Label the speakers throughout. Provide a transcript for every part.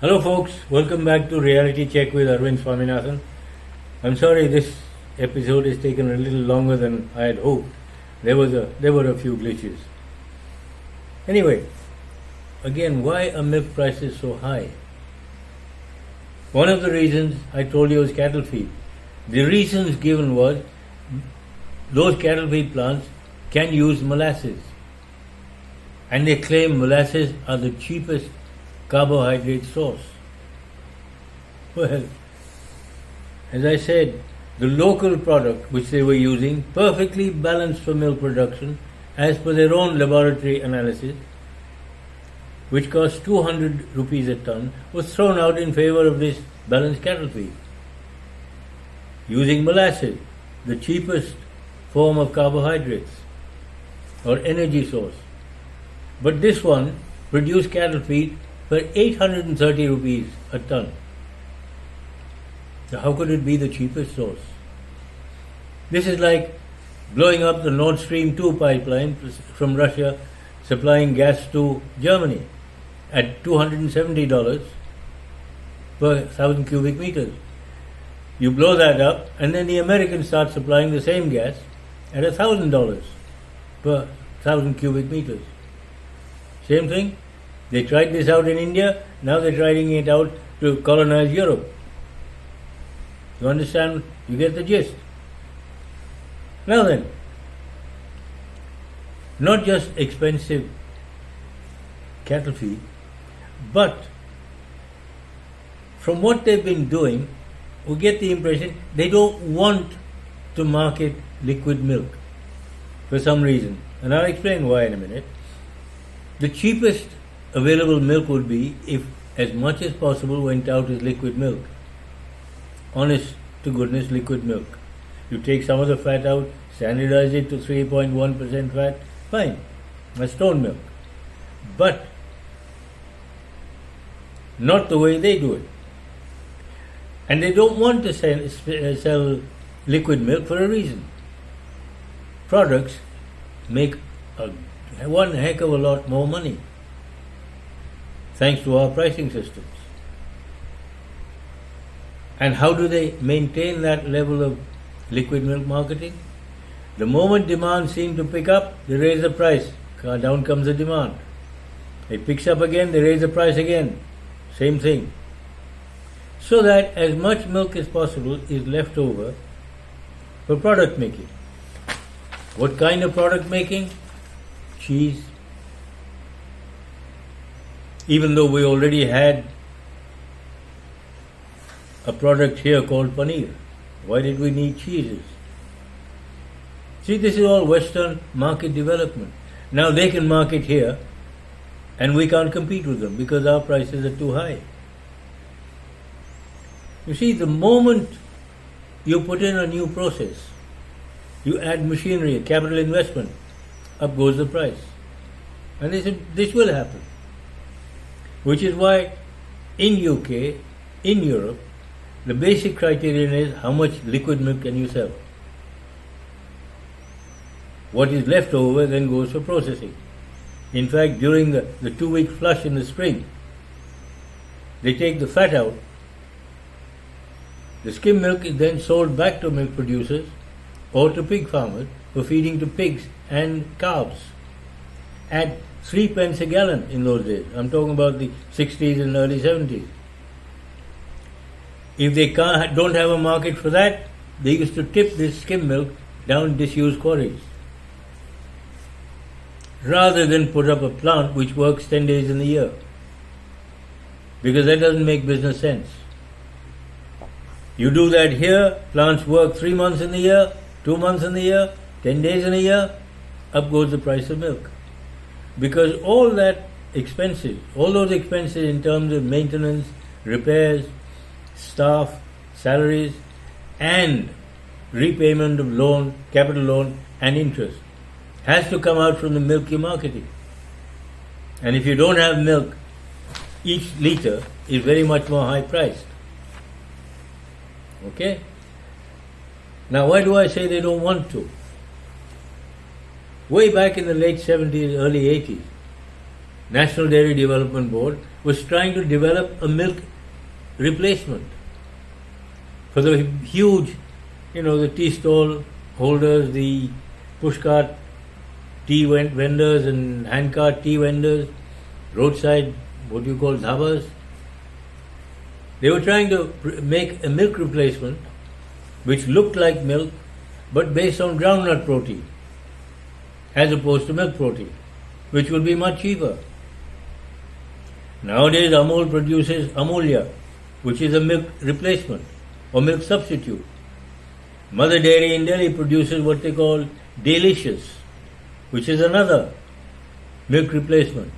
Speaker 1: Hello, folks. Welcome back to Reality Check with Arvind Swaminathan. I'm sorry this episode is taken a little longer than I had hoped. There were a few glitches. Anyway, again, why are milk prices so high? One of the reasons I told you was cattle feed. The reasons given was those cattle feed plants can use molasses, and they claim molasses are the cheapest carbohydrate source. Well, as I said, the local product which they were using, perfectly balanced for milk production, as per their own laboratory analysis, which cost 200 rupees a ton, was thrown out in favor of this balanced cattle feed. Using molasses, the cheapest form of carbohydrates or energy source. But this one produced cattle feed for 830 rupees a ton. So how could it be the cheapest source? This is like blowing up the Nord Stream 2 pipeline from Russia supplying gas to Germany at $270 per 1,000 cubic meters. You blow that up and then the Americans start supplying the same gas at $1,000 per 1,000 cubic meters. Same thing. They tried this out in India, now they're trying it out to colonize Europe. You understand? You get the gist. Now then, not just expensive cattle feed, but from what they've been doing, we get the impression they don't want to market liquid milk for some reason. And I'll explain why in a minute. The cheapest available milk would be if as much as possible went out as liquid milk. Honest to goodness liquid milk. You take some of the fat out, standardize it to 3.1% fat, fine. That's stone milk. But not the way they do it. And they don't want to sell liquid milk for a reason. Products make one heck of a lot more money, thanks to our pricing systems. And how do they maintain that level of liquid milk marketing? The moment demand seems to pick up, they raise the price. Down comes the demand. It picks up again, they raise the price again. Same thing. So that as much milk as possible is left over for product making. What kind of product making? Cheese. Even though we already had a product here called paneer. Why did we need cheeses? See, this is all Western market development. Now they can market here and we can't compete with them because our prices are too high. You see, the moment you put in a new process, you add machinery, a capital investment, up goes the price. And this will happen. Which is why in UK, in Europe, the basic criterion is how much liquid milk can you sell. What is left over then goes for processing. In fact, during the 2-week flush in the spring, they take the fat out. The skim milk is then sold back to milk producers or to pig farmers for feeding to pigs and calves at 3 pence a gallon in those days. I'm talking about the 60s and early 70s. If they don't have a market for that, they used to tip this skim milk down disused quarries, rather than put up a plant which works 10 days in the year. Because that doesn't make business sense. You do that here, plants work 3 months in the year, 2 months in the year, 10 days in a year, up goes the price of milk. Because all those expenses in terms of maintenance, repairs, staff, salaries, and repayment of loan, capital loan, and interest, has to come out from the milk you're marketing. And if you don't have milk, each litre is very much more high priced. Okay? Now, why do I say they don't want to? Way back in the late 70s, early 80s, National Dairy Development Board, was trying to develop a milk replacement for the huge, the tea stall holders, the pushcart tea vendors and handcart tea vendors, roadside, what you call dhabas. They were trying to make a milk replacement which looked like milk but based on groundnut protein as opposed to milk protein, which would be much cheaper. Nowadays Amul produces Amulya, which is a milk replacement or milk substitute. Mother Dairy in Delhi produces what they call Delicious, which is another milk replacement.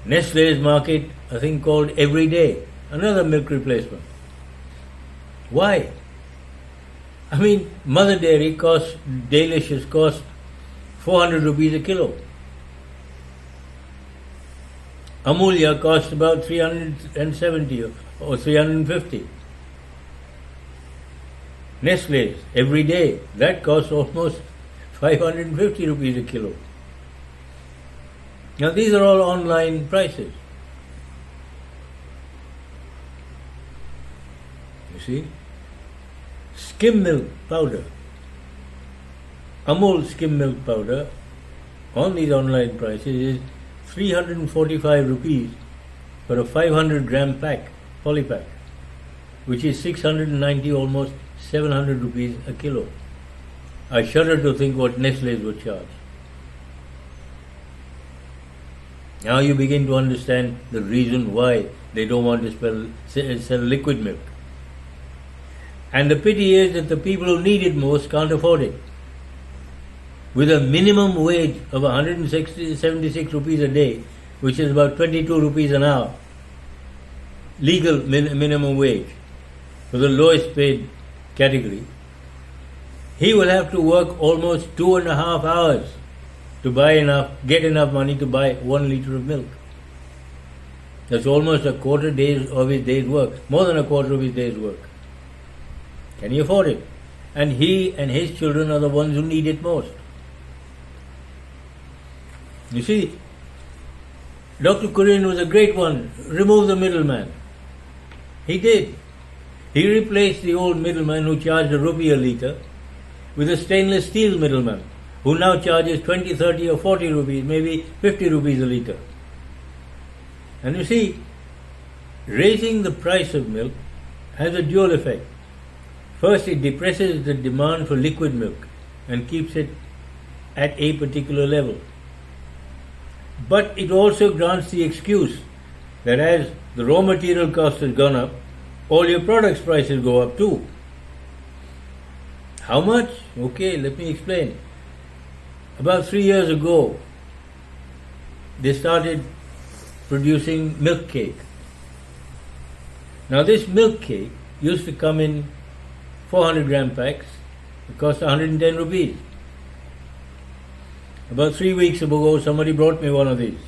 Speaker 1: Nestle's market a thing called Everyday, another milk replacement. Why? I mean, Mother Dairy Delicious costs 400 rupees a kilo. Amulya costs about 370 or 350. Nestle's Everyday, that costs almost 550 rupees a kilo. Now these are all online prices. You see? Skim milk powder, Amul skim milk powder on these online prices is 345 rupees for a 500 gram pack, polypack, which is 690, almost 700 rupees a kilo. I shudder to think what Nestle's would charge. Now you begin to understand the reason why they don't want to sell liquid milk. And the pity is that the people who need it most can't afford it. With a minimum wage of 176 rupees a day, which is about 22 rupees an hour, legal minimum wage for the lowest paid category, he will have to work almost 2.5 hours to get enough money to buy 1 liter of milk. That's almost a quarter of his day's work, more than a quarter of his day's work. Can he afford it? And he and his children are the ones who need it most. You see, Dr. Kurian was a great one. Remove the middleman. He did. He replaced the old middleman who charged a rupee a litre with a stainless steel middleman who now charges 20, 30 or 40 rupees, maybe 50 rupees a litre. And you see, raising the price of milk has a dual effect. First, it depresses the demand for liquid milk and keeps it at a particular level. But it also grants the excuse that as the raw material cost has gone up, all your products' prices go up too. How much? Okay, let me explain. About 3 years ago, they started producing milk cake. Now this milk cake used to come in 400 gram packs. It cost 110 rupees. About 3 weeks ago, somebody brought me one of these.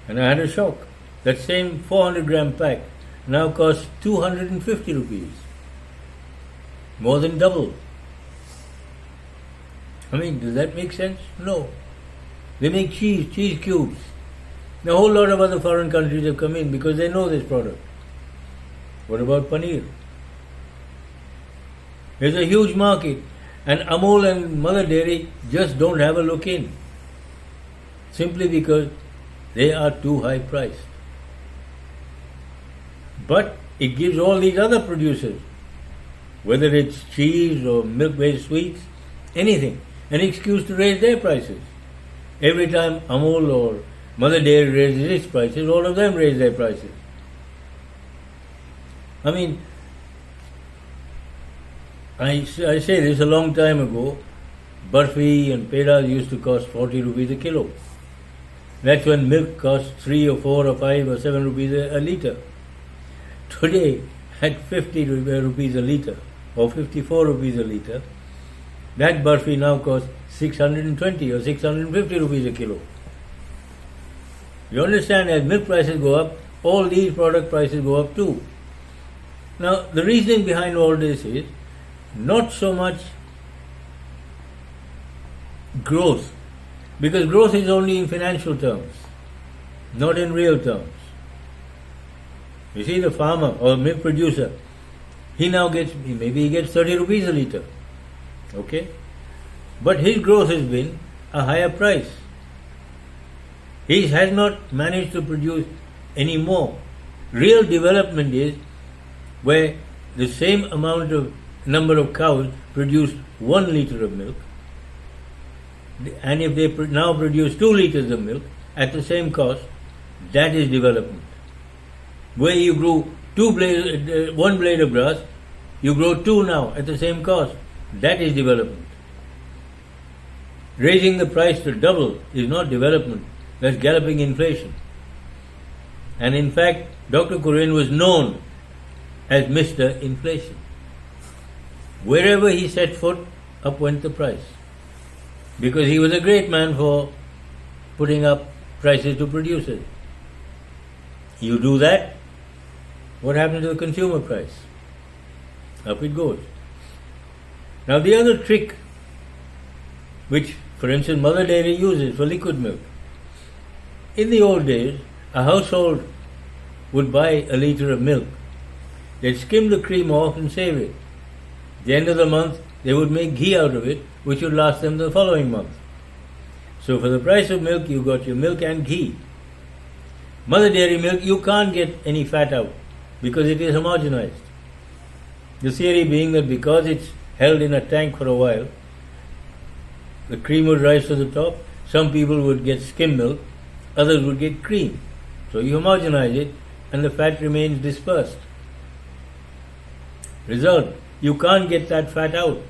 Speaker 1: And I had a shock. That same 400 gram pack now costs 250 rupees. More than double. I mean, does that make sense? No. They make cheese cubes. Now, a whole lot of other foreign countries have come in because they know this product. What about paneer? There's a huge market, and Amul and Mother Dairy just don't have a look in. Simply because they are too high priced. But it gives all these other producers, whether it's cheese or milk-based sweets, anything, an excuse to raise their prices. Every time Amul or Mother Dairy raises its prices, all of them raise their prices. I mean, I say this a long time ago, Barfi and Pedas used to cost 40 rupees a kilo. That's when milk cost 3 or 4 or 5 or 7 rupees a litre. Today, at 50 rupees a litre or 54 rupees a litre, that Barfi now costs 620 or 650 rupees a kilo. You understand, as milk prices go up, all these product prices go up too. Now, the reasoning behind all this is not so much growth, Because growth is only in financial terms, not in real terms. You see, the farmer or milk producer, maybe he gets 30 rupees a litre. Okay? But his growth has been a higher price. He has not managed to produce any more. Real development is where the same amount of number of cows produce 1 litre of milk, and if they now produce 2 litres of milk at the same cost, that is development. Where you grew 1 blade of grass, you grow 2 now at the same cost, that is development. Raising the price to double is not development, that's galloping inflation. And in fact, Dr. Kurian was known as Mr. Inflation. Wherever he set foot, up went the price. Because he was a great man for putting up prices to producers. You do that, what happens to the consumer price? Up it goes. Now the other trick, which for instance Mother Dairy uses for liquid milk. In the old days, a household would buy a litre of milk. They'd skim the cream off and save it. At the end of the month, they would make ghee out of it, which would last them the following month. So for the price of milk, you got your milk and ghee. Mother Dairy milk, you can't get any fat out because it is homogenized. The theory being that because it's held in a tank for a while, the cream would rise to the top. Some people would get skim milk, others would get cream. So you homogenize it and the fat remains dispersed. Result, you can't get that fat out.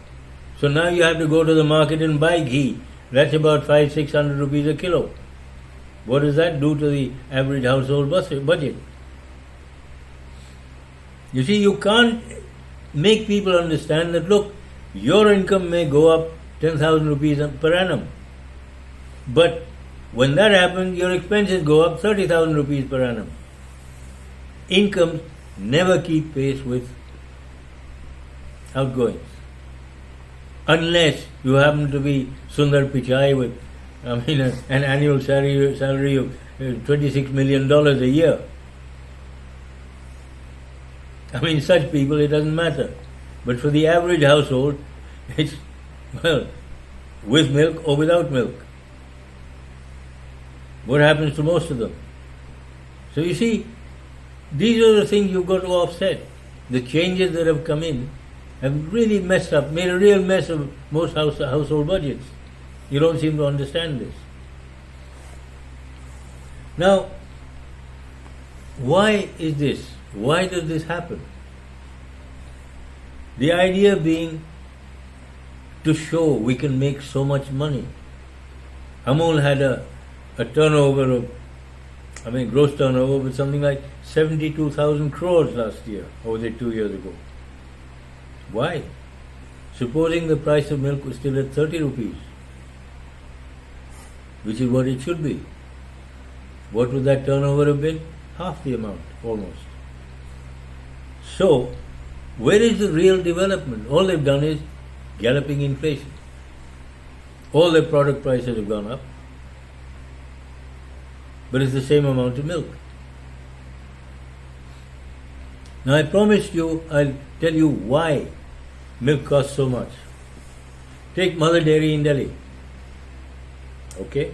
Speaker 1: So now you have to go to the market and buy ghee. That's about 500-600 rupees a kilo. What does that do to the average household budget? You see, you can't make people understand that, look, your income may go up 10,000 rupees per annum. But when that happens, your expenses go up 30,000 rupees per annum. Incomes never keep pace with outgoings. Unless you happen to be Sundar Pichai with an annual salary of $26 million a year. Such people, it doesn't matter. But for the average household, it's, with milk or without milk. What happens to most of them? So you see, these are the things you've got to offset. The changes that have come in have really messed up, made a real mess of most household budgets. You don't seem to understand this. Now, why is this? Why does this happen? The idea being to show we can make so much money. Amul had a turnover of, gross turnover with something like 72,000 crores last year, or was it 2 years ago? Why? Supposing the price of milk was still at 30 rupees, which is what it should be. What would that turnover have been? Half the amount, almost. So, where is the real development? All they've done is galloping inflation. All their product prices have gone up, but it's the same amount of milk. Now I promised you I'll tell you why milk costs so much. Take Mother Dairy in Delhi. Okay?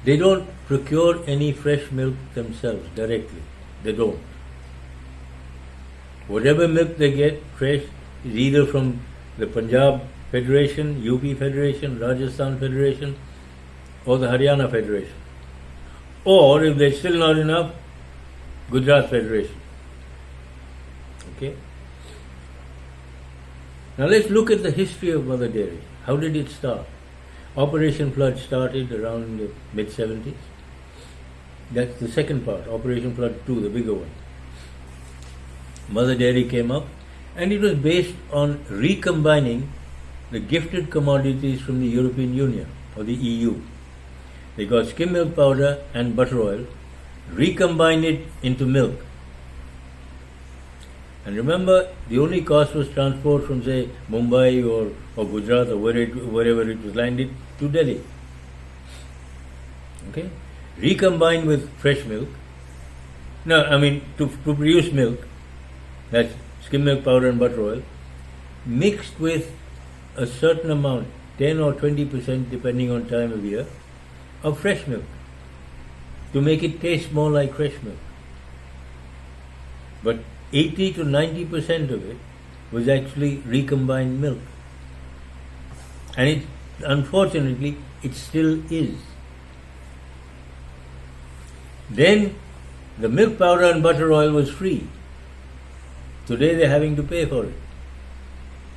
Speaker 1: They don't procure any fresh milk themselves directly. They don't. Whatever milk they get fresh is either from the Punjab Federation, UP Federation, Rajasthan Federation, or the Haryana Federation. Or, if there's still not enough, Gujarat Federation. Okay? Now let's look at the history of Mother Dairy. How did it start? Operation Flood started around the mid-70s. That's the second part, Operation Flood 2, the bigger one. Mother Dairy came up, and it was based on recombining the gifted commodities from the European Union, or the EU. They got skim milk powder and butter oil, recombined it into milk. And remember, the only cost was transport from, say, Mumbai or Gujarat or wherever it was landed to Delhi. Okay? Recombined with fresh milk. No, I mean to produce milk, that's skim milk powder and butter oil, mixed with a certain amount, 10 or 20% depending on time of year, of fresh milk to make it taste more like fresh milk. But 80 to 90% of it was actually recombined milk. And unfortunately, it still is. Then the milk powder and butter oil was free. Today they're having to pay for it.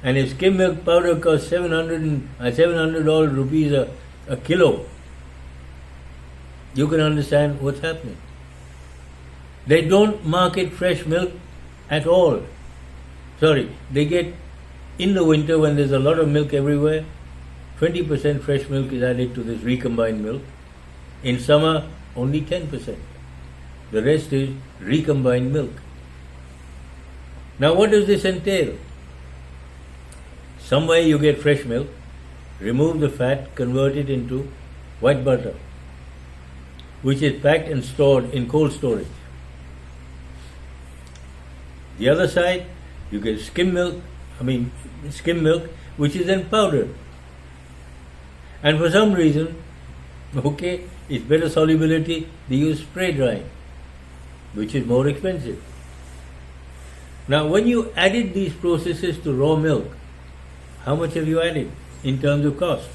Speaker 1: And if skim milk powder costs 700 odd rupees a kilo, you can understand what's happening. They don't market fresh milk at all. Sorry, they get, in the winter when there's a lot of milk everywhere, 20% fresh milk is added to this recombined milk. In summer, only 10%. The rest is recombined milk. Now what does this entail? Somewhere you get fresh milk, remove the fat, convert it into white butter, which is packed and stored in cold storage. The other side, you get skim milk, which is then powdered. And for some reason, it's better solubility, they use spray drying, which is more expensive. Now, when you added these processes to raw milk, how much have you added in terms of cost?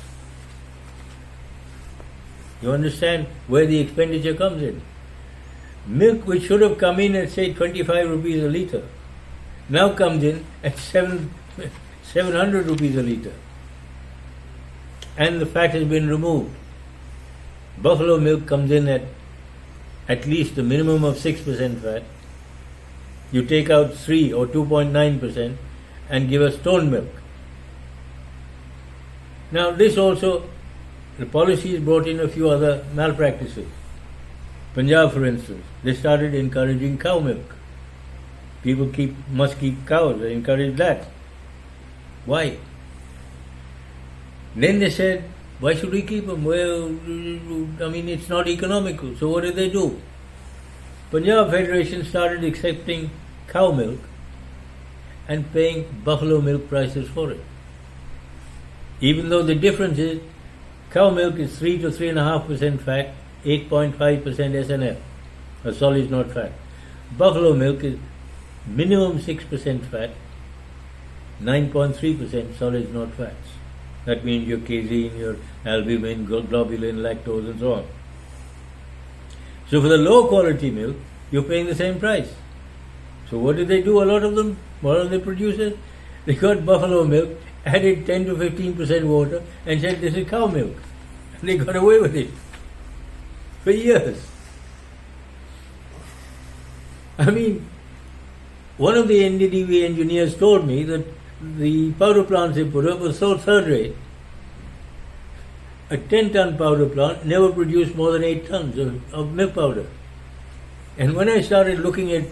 Speaker 1: You understand where the expenditure comes in. Milk which should have come in at say 25 rupees a litre, now comes in at 700 rupees a litre. And the fat has been removed. Buffalo milk comes in at least a minimum of 6% fat. You take out 3 or 2.9% and give us stone milk. Now this also, the policies brought in a few other malpractices. Punjab, for instance, they started encouraging cow milk. People must keep cows, they encourage that. Why? Then they said, why should we keep them? Well, it's not economical. So what did they do? Punjab Federation started accepting cow milk and paying buffalo milk prices for it. Even though the difference is, cow milk is 3 to 3.5% fat, 8.5% SNF, a solid not fat. Buffalo milk is minimum 6% fat, 9.3% solid not fats. That means your casein, your albumin, globulin, lactose and so on. So for the low quality milk, you're paying the same price. So what did they do, a lot of them, one of the producers? They got buffalo milk, added 10 to 15% water and said this is cow milk. And they got away with it for years. One of the NDDB engineers told me that the powder plants they put up were so third rate. A 10-ton powder plant never produced more than 8 tons of milk powder. And when I started looking at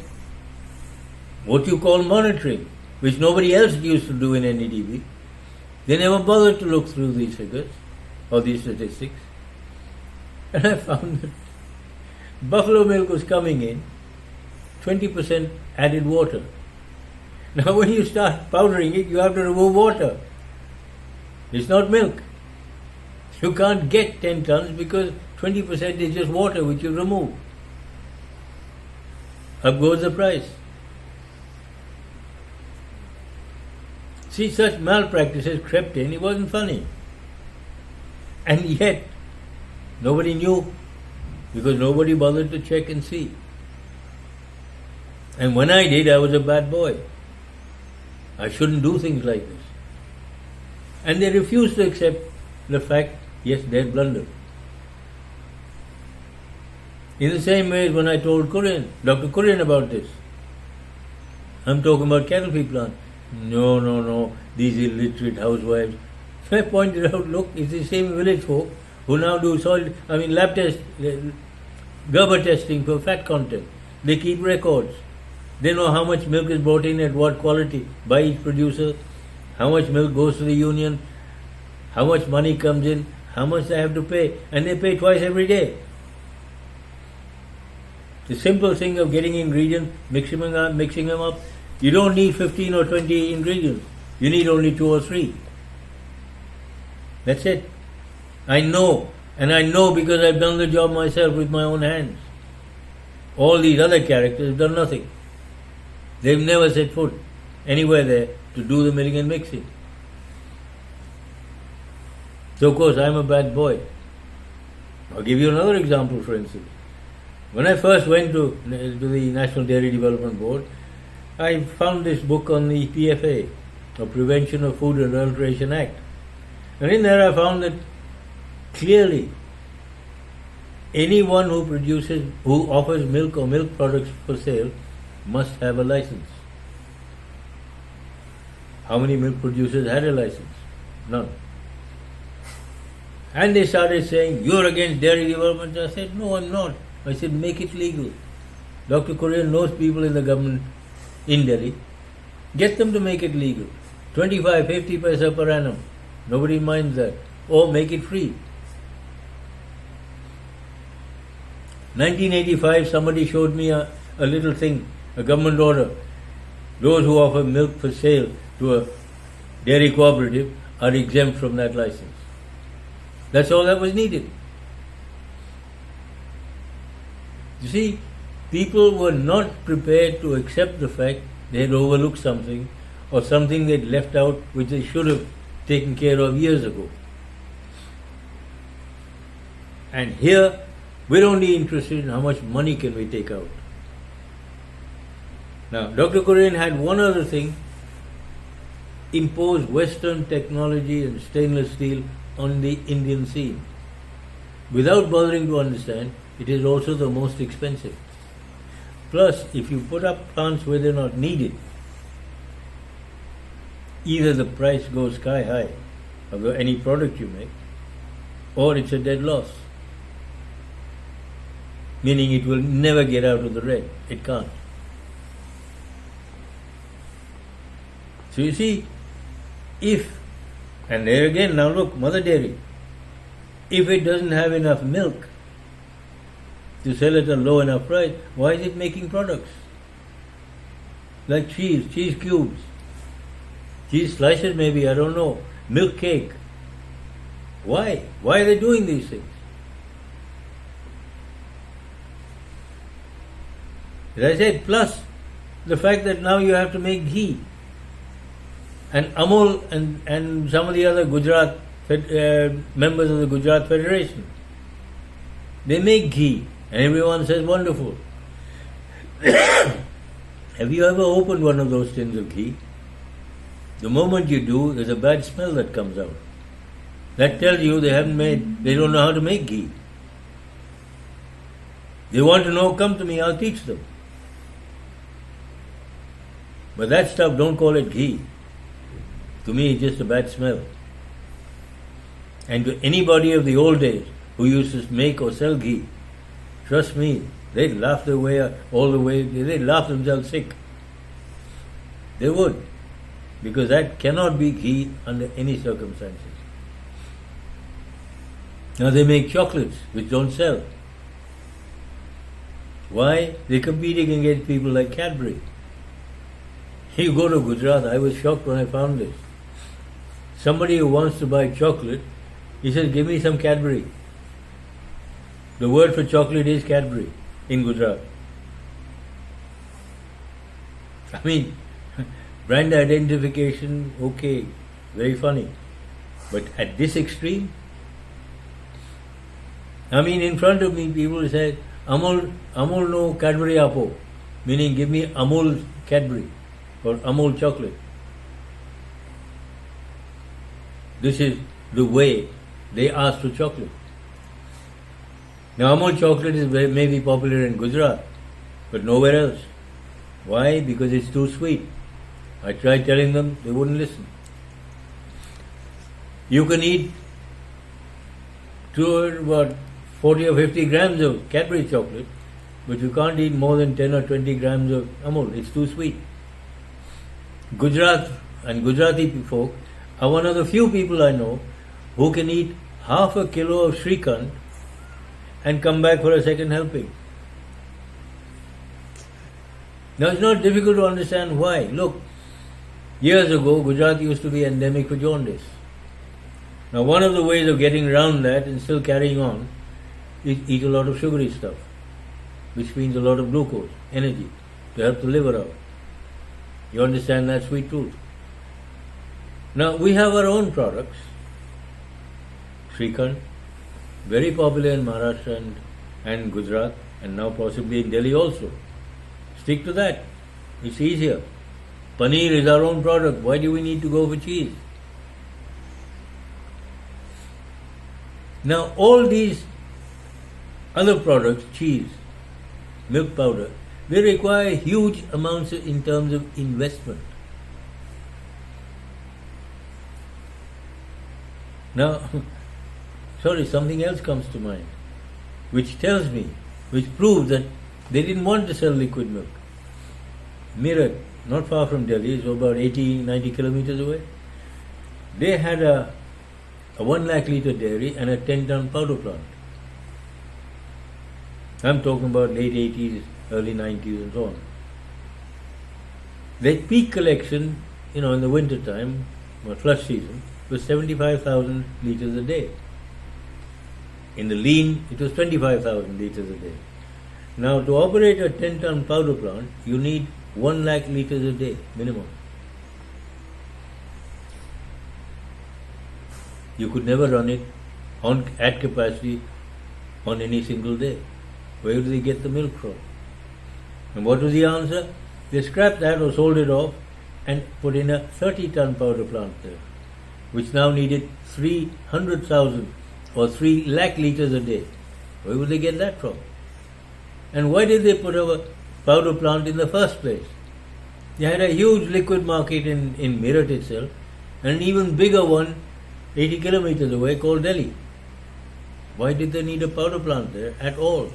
Speaker 1: what you call monitoring, which nobody else used to do in NDDB, they never bothered to look through these figures or these statistics. And I found that buffalo milk was coming in 20% added water. Now when you start powdering it, you have to remove water. It's not milk. You can't get 10 tons because 20% is just water which you remove. Up goes the price. See, such malpractices crept in, it wasn't funny. And yet, nobody knew because nobody bothered to check and see. And when I did, I was a bad boy. I shouldn't do things like this. And they refused to accept the fact, yes, they had blundered. In the same way as when I told Dr. Kurian about this. I'm talking about cattle feed plant. No, these illiterate housewives. I pointed out, look, it's the same village folk who now do lab test, Gerber testing for fat content. They keep records. They know how much milk is brought in at what quality by each producer, how much milk goes to the union, how much money comes in, how much they have to pay, and they pay twice every day. The simple thing of getting ingredients, mixing them up, you don't need 15 or 20 ingredients. You need only 2 or 3. That's it. I know, and I know because I've done the job myself with my own hands. All these other characters have done nothing. They've never set foot anywhere there to do the milling and mixing. So of course I'm a bad boy. I'll give you another example, for instance. When I first went to the National Dairy Development Board, I found this book on the PFA, or Prevention of Food Adulteration Act. And in there I found that clearly anyone who offers milk or milk products for sale must have a license. How many milk producers had a license? None. And they started saying, you're against dairy development. I said, no, I'm not. I said, make it legal. Dr. Kurian knows people in the government in Delhi. Get them to make it legal. 25, 50 paisa per annum. Nobody minds that. Or make it free. 1985, somebody showed me a little thing, a government order. Those who offer milk for sale to a dairy cooperative are exempt from that license. That's all that was needed. You see, people were not prepared to accept the fact they had overlooked something or something they'd left out which they should have taken care of years ago. And here, we're only interested in how much money can we take out. Now, Dr. Kurian had one other thing, impose Western technology and stainless steel on the Indian scene. Without bothering to understand, it is also the most expensive. Plus, if you put up plants where they're not needed, either the price goes sky high of any product you make, or it's a dead loss. Meaning it will never get out of the red. It can't. So you see, and there again, now look, Mother Dairy, if it doesn't have enough milk to sell at a low enough price, why is it making products? Like cheese cubes, cheese slices maybe, I don't know, milk cake. Why? Why are they doing these things? As I said, plus the fact that now you have to make ghee. And Amul and some of the other Gujarat members of the Gujarat Federation, they make ghee and everyone says wonderful. Have you ever opened one of those tins of ghee? The moment you do, there's a bad smell that comes out. That tells you they don't know how to make ghee. They want to know, come to me, I'll teach them. But that stuff, don't call it ghee. To me, it's just a bad smell. And to anybody of the old days who used to make or sell ghee, trust me, they'd laugh their way they'd laugh themselves sick. They would. Because that cannot be ghee under any circumstances. Now they make chocolates which don't sell. Why? They're competing against people like Cadbury. You go to Gujarat, I was shocked when I found this. Somebody who wants to buy chocolate, he says, give me some Cadbury. The word for chocolate is Cadbury in Gujarat. I mean, brand identification, okay, very funny. But at this extreme, I mean, in front of me, people say, Amul no Cadbury apo, meaning give me Amul Cadbury or Amul chocolate. This is the way they ask for chocolate. Now, Amul chocolate may be popular in Gujarat, but nowhere else. Why? Because it's too sweet. I tried telling them, they wouldn't listen. You can eat 40 or 50 grams of Cadbury chocolate, but you can't eat more than 10 or 20 grams of Amul. It's too sweet. Gujarat and Gujarati folk are one of the few people I know who can eat half a kilo of Shrikant and come back for a second helping. Now it's not difficult to understand why. Look, years ago Gujarat used to be endemic for jaundice. Now one of the ways of getting around that and still carrying on is eat a lot of sugary stuff, which means a lot of glucose, energy, to help the liver out. You understand that sweet tooth? Now we have our own products. Shrikant, very popular in Maharashtra and Gujarat, and now possibly in Delhi also. Stick to that. It's easier. Paneer is our own product. Why do we need to go for cheese? Now all these other products, cheese, milk powder, they require huge amounts in terms of investment. Now, something else comes to mind, which tells me, which proves that they didn't want to sell liquid milk. Meerut, not far from Delhi, so about 80-90 kilometers away, they had a 1 lakh litre dairy and a 10-ton powder plant. I'm talking about late 80s, early 90s and so on. Their peak collection, in the winter time, or flush season, was 75,000 litres a day. In the lean, it was 25,000 litres a day. Now, to operate a 10-ton powder plant, you need 1 lakh litres a day, minimum. You could never run it at capacity on any single day. Where do they get the milk from? And what was the answer? They scrapped that or sold it off and put in a 30-ton powder plant there, which now needed 300,000 or 3 lakh litres a day. Where would they get that from? And why did they put a powder plant in the first place? They had a huge liquid market in Meerut itself, and an even bigger one 80 kilometers away called Delhi. Why did they need a powder plant there at all?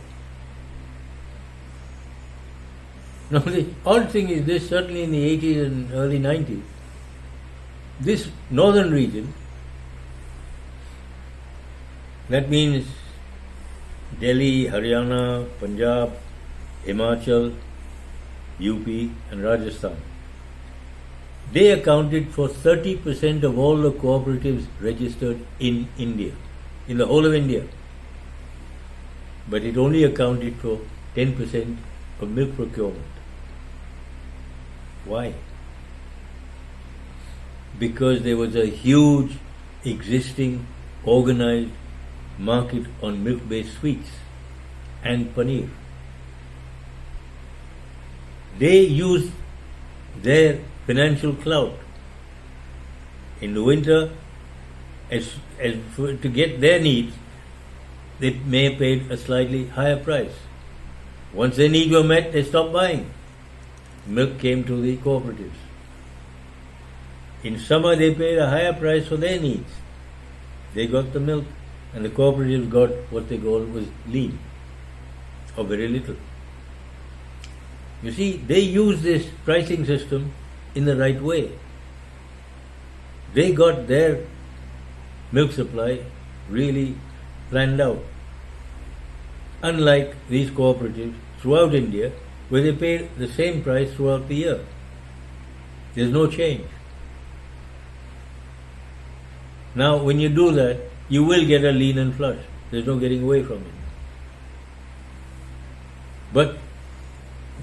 Speaker 1: Now the odd thing is this, certainly in the 80s and early 90s, this northern region, that means Delhi, Haryana, Punjab, Himachal, UP and Rajasthan, they accounted for 30% of all the cooperatives registered in India, in the whole of India. But it only accounted for 10% of milk procurement. Why? Because there was a huge existing organized market on milk-based sweets and paneer. They used their financial clout in the winter to get their needs. They may have paid a slightly higher price. Once their needs were met, they stopped buying. Milk came to the cooperatives. In summer, they paid a higher price for their needs. They got the milk, and the cooperatives got what they called was lean, or very little. You see, they used this pricing system in the right way. They got their milk supply really planned out. Unlike these cooperatives throughout India, where they pay the same price throughout the year. There's no change. Now, when you do that, you will get a lean and flush. There's no getting away from it. But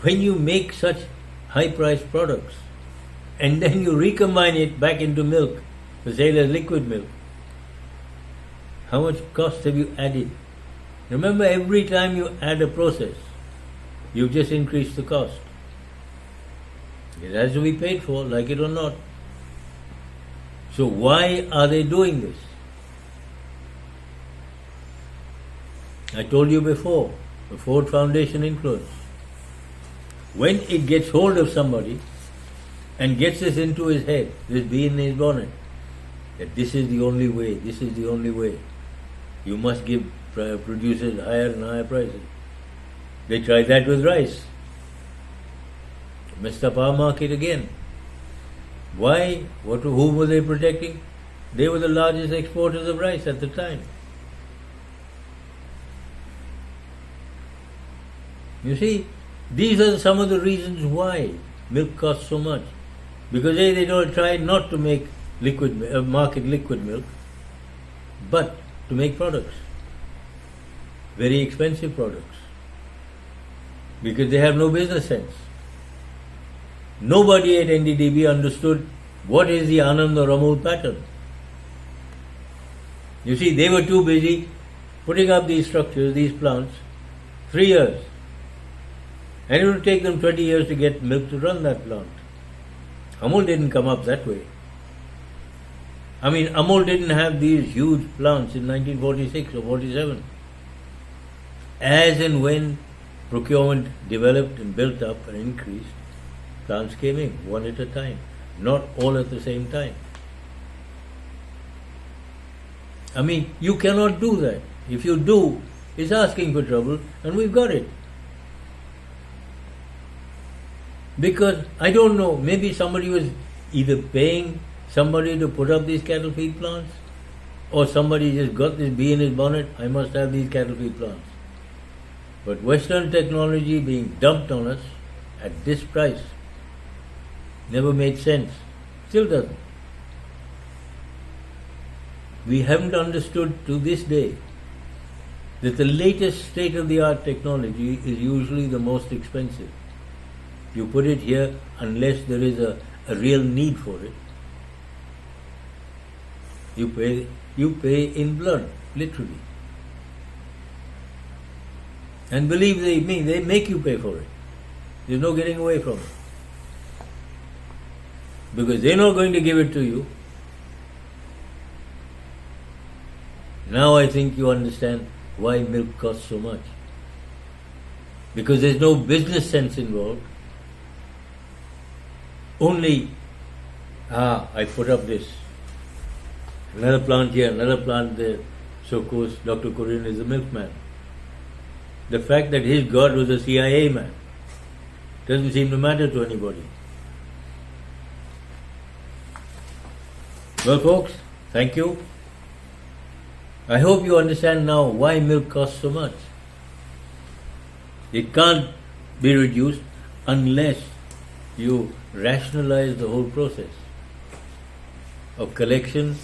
Speaker 1: when you make such high-priced products and then you recombine it back into milk, to say there's liquid milk, how much cost have you added? Remember, every time you add a process, you've just increased the cost. It has to be paid for, like it or not. So why are they doing this? I told you before, the Ford Foundation influence. When it gets hold of somebody and gets this into his head, this bee in his bonnet, that this is the only way, this is the only way, you must give producers higher and higher prices. They tried that with rice. Messed up our market again. Why? Whom were they protecting? They were the largest exporters of rice at the time. You see, these are some of the reasons why milk costs so much. Because they don't try not to make market liquid milk, but to make products. Very expensive products. Because they have no business sense. Nobody at NDDB understood what is the Anand or Amul pattern. You see, they were too busy putting up these structures, these plants, 3 years. And it would take them 20 years to get milk to run that plant. Amul didn't come up that way. I mean, Amul didn't have these huge plants in 1946 or 47. As and when procurement developed and built up and increased, plants came in one at a time, not all at the same time. I mean, you cannot do that. If you do, it's asking for trouble, and we've got it. Because, I don't know, maybe somebody was either paying somebody to put up these cattle feed plants, or somebody just got this bee in his bonnet, I must have these cattle feed plants. But Western technology being dumped on us at this price never made sense. Still doesn't. We haven't understood to this day that the latest state-of-the-art technology is usually the most expensive. You put it here unless there is a real need for it. You pay in blood, literally. And believe me, they make you pay for it. There's no getting away from it. Because they're not going to give it to you. Now I think you understand why milk costs so much. Because there's no business sense involved. Only, I put up this. Another plant here, another plant there. So of course Dr. Kurian is a milkman. The fact that his God was a CIA man doesn't seem to matter to anybody. Well folks, thank you. I hope you understand now why milk costs so much. It can't be reduced unless you rationalize the whole process of collection,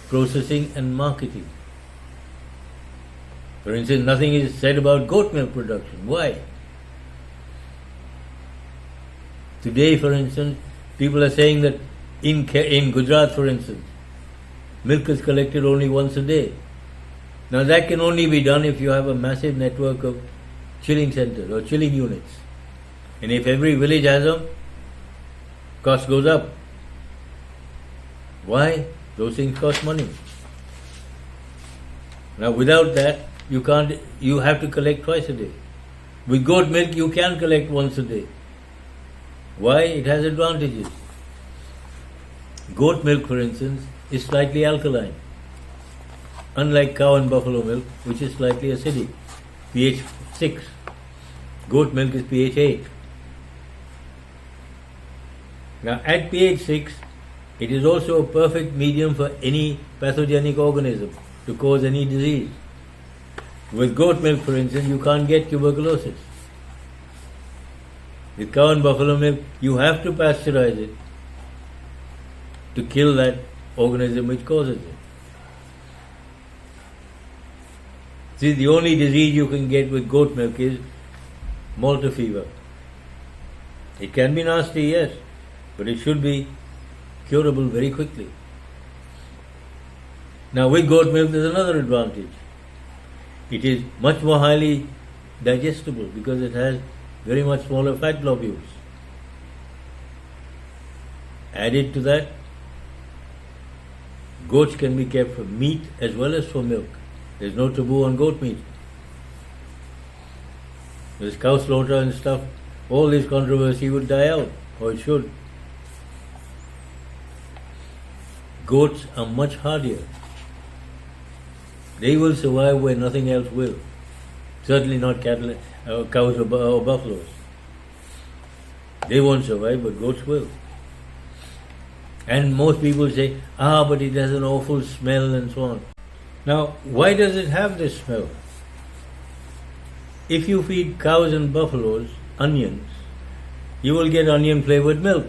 Speaker 1: processing and marketing. For instance, nothing is said about goat milk production. Why? Today, for instance, people are saying that in Gujarat, for instance, milk is collected only once a day. Now that can only be done if you have a massive network of chilling centers or chilling units. And if every village has them, cost goes up. Why? Those things cost money. Now without that, you have to collect twice a day. With goat milk, you can collect once a day. Why? It has advantages. Goat milk, for instance, is slightly alkaline. Unlike cow and buffalo milk, which is slightly acidic, pH 6. Goat milk is pH 8. Now at pH 6, it is also a perfect medium for any pathogenic organism to cause any disease. With goat milk, for instance, you can't get tuberculosis. With cow and buffalo milk, you have to pasteurize it to kill that organism which causes it. See, the only disease you can get with goat milk is Malta fever. It can be nasty, yes, but it should be curable very quickly. Now with goat milk there's another advantage. It is much more highly digestible because it has very much smaller fat globules. Added to that, goats can be kept for meat as well as for milk. There's no taboo on goat meat. There's cow slaughter and stuff. All this controversy would die out, or it should. Goats are much hardier. They will survive where nothing else will. Certainly not cattle, cows or buffaloes. They won't survive, but goats will. And most people say, but it has an awful smell and so on. Now, why does it have this smell? If you feed cows and buffaloes onions, you will get onion flavored milk.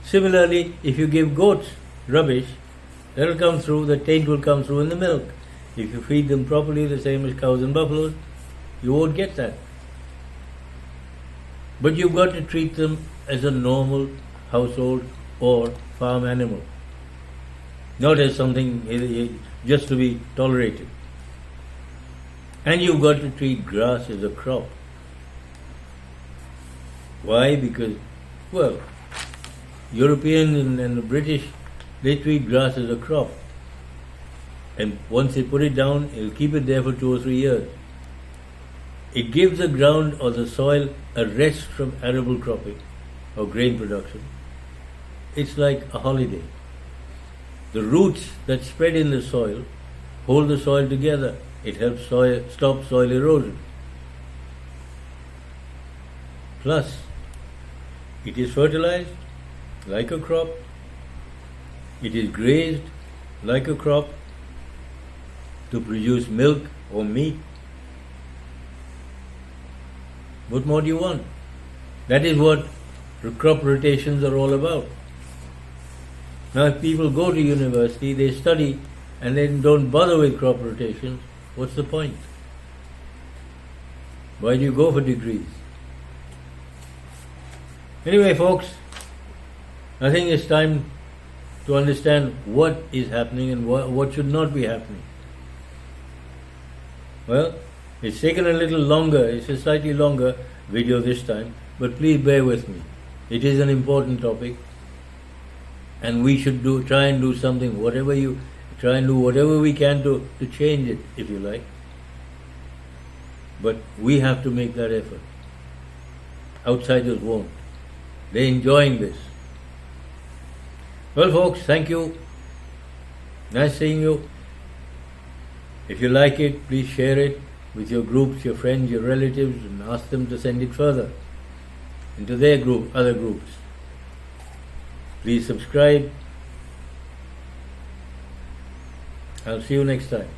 Speaker 1: Similarly, if you give goats rubbish, that will come through, the taint will come through in the milk. If you feed them properly, the same as cows and buffaloes, you won't get that. But you've got to treat them as a normal household or farm animal, not as something just to be tolerated. And you've got to treat grass as a crop. Why? Because, well, Europeans and the British, they treat grass as a crop. And once they put it down, it'll keep it there for 2 or 3 years. It gives the ground or the soil a rest from arable cropping or grain production. It's like a holiday. The roots that spread in the soil hold the soil together. It helps stop soil erosion. Plus, it is fertilized like a crop. It is grazed like a crop to produce milk or meat. What more do you want? That is what crop rotations are all about. Now, if people go to university, they study and then don't bother with crop rotations, what's the point? Why do you go for degrees? Anyway, folks, I think it's time to understand what is happening and what should not be happening. Well, it's taken a little longer, it's a slightly longer video this time, but please bear with me. It is an important topic, and we should try and do something, whatever we can to change it, if you like. But we have to make that effort. Outsiders won't. They're enjoying this. Well, folks, thank you. Nice seeing you. If you like it, please share it with your groups, your friends, your relatives, and ask them to send it further into their group, other groups. Please subscribe. I'll see you next time.